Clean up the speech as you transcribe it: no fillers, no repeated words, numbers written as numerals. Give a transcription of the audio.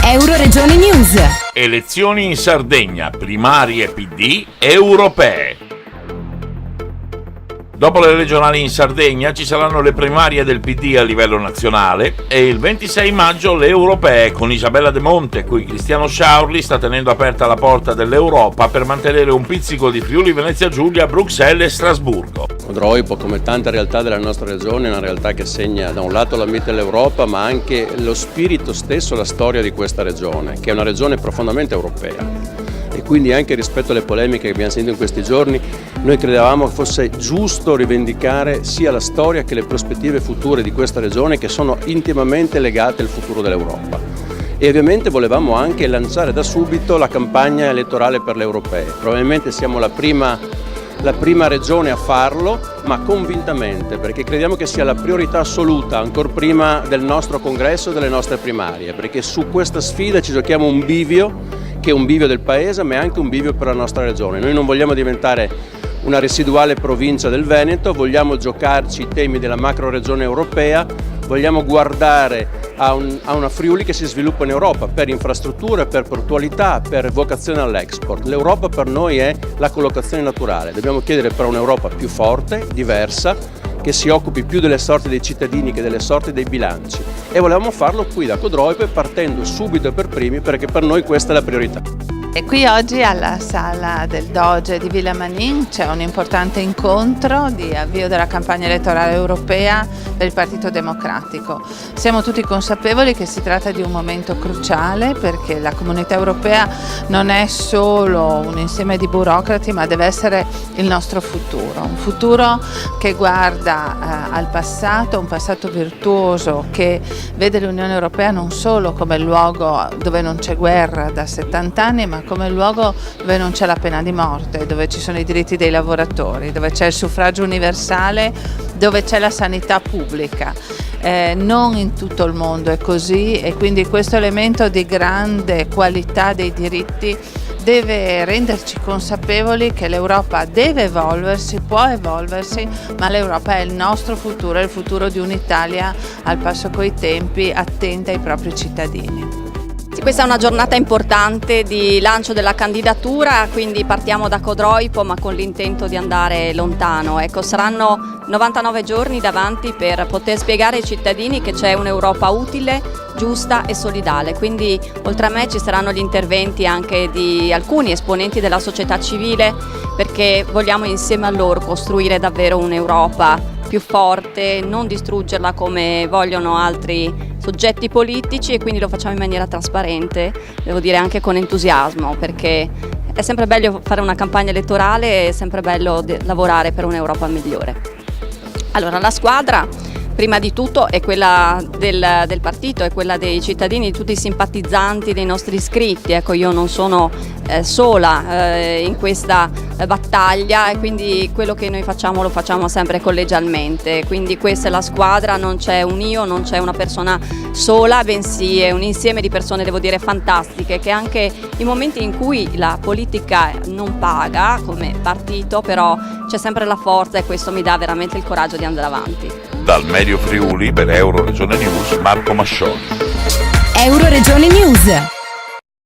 Euroregione News. Elezioni in Sardegna, primarie PD, europee. Dopo le regionali in Sardegna ci saranno le primarie del PD a livello nazionale e il 26 maggio le europee con Isabella De Monte, cui Cristiano Sciaurli sta tenendo aperta la porta dell'Europa per mantenere un pizzico di Friuli Venezia Giulia, Bruxelles e Strasburgo. Odroipo, come tante realtà della nostra regione, è una realtà che segna da un lato la meta dell'Europa, ma anche lo spirito stesso, la storia di questa regione, che è una regione profondamente europea. E quindi anche rispetto alle polemiche che abbiamo sentito in questi giorni, noi credevamo che fosse giusto rivendicare sia la storia che le prospettive future di questa regione, che sono intimamente legate al futuro dell'Europa. E ovviamente volevamo anche lanciare da subito la campagna elettorale per le europee. Probabilmente siamo la prima regione a farlo, ma convintamente, perché crediamo che sia la priorità assoluta, ancor prima del nostro congresso e delle nostre primarie, perché su questa sfida ci giochiamo un bivio, che è un bivio del Paese, ma è anche un bivio per la nostra regione. Noi non vogliamo diventare una residuale provincia del Veneto, vogliamo giocarci i temi della macro regione europea, vogliamo guardare a una Friuli che si sviluppa in Europa per infrastrutture, per portualità, per vocazione all'export. L'Europa per noi è la collocazione naturale, dobbiamo chiedere però un'Europa più forte, diversa, che si occupi più delle sorti dei cittadini che delle sorti dei bilanci, e volevamo farlo qui da Codroipe, partendo subito per primi, perché per noi questa è la priorità. E qui oggi alla sala del Doge di Villa Manin c'è un importante incontro di avvio della campagna elettorale europea per il Partito Democratico. Siamo tutti consapevoli che si tratta di un momento cruciale, perché la Comunità Europea non è solo un insieme di burocrati, ma deve essere il nostro futuro, un futuro che guarda al passato, un passato virtuoso che vede l'Unione Europea non solo come luogo dove non c'è guerra da 70 anni, ma come luogo dove non c'è la pena di morte, dove ci sono i diritti dei lavoratori, dove c'è il suffragio universale, dove c'è la sanità pubblica. Non in tutto il mondo è così, e quindi questo elemento di grande qualità dei diritti deve renderci consapevoli che l'Europa deve evolversi, può evolversi, ma l'Europa è il nostro futuro, è il futuro di un'Italia al passo coi tempi, attenta ai propri cittadini. Questa è una giornata importante di lancio della candidatura, quindi partiamo da Codroipo ma con l'intento di andare lontano. Ecco, saranno 99 giorni davanti per poter spiegare ai cittadini che c'è un'Europa utile, giusta e solidale. Quindi oltre a me ci saranno gli interventi anche di alcuni esponenti della società civile, perché vogliamo insieme a loro costruire davvero un'Europa più forte, non distruggerla come vogliono altri soggetti politici, e quindi lo facciamo in maniera trasparente, devo dire anche con entusiasmo, perché è sempre bello fare una campagna elettorale, è sempre bello lavorare per un'Europa migliore. Allora, la squadra prima di tutto è quella del partito, è quella dei cittadini, di tutti i simpatizzanti, dei nostri iscritti. Ecco, io non sono sola in questa battaglia, e quindi quello che noi facciamo lo facciamo sempre collegialmente, quindi questa è la squadra, non c'è un io, non c'è una persona sola, bensì è un insieme di persone, devo dire, fantastiche, che anche in momenti in cui la politica non paga come partito, però c'è sempre la forza, e questo mi dà veramente il coraggio di andare avanti. Dal Medio Friuli per Euroregione News, Marco Mascioni. Euroregione News.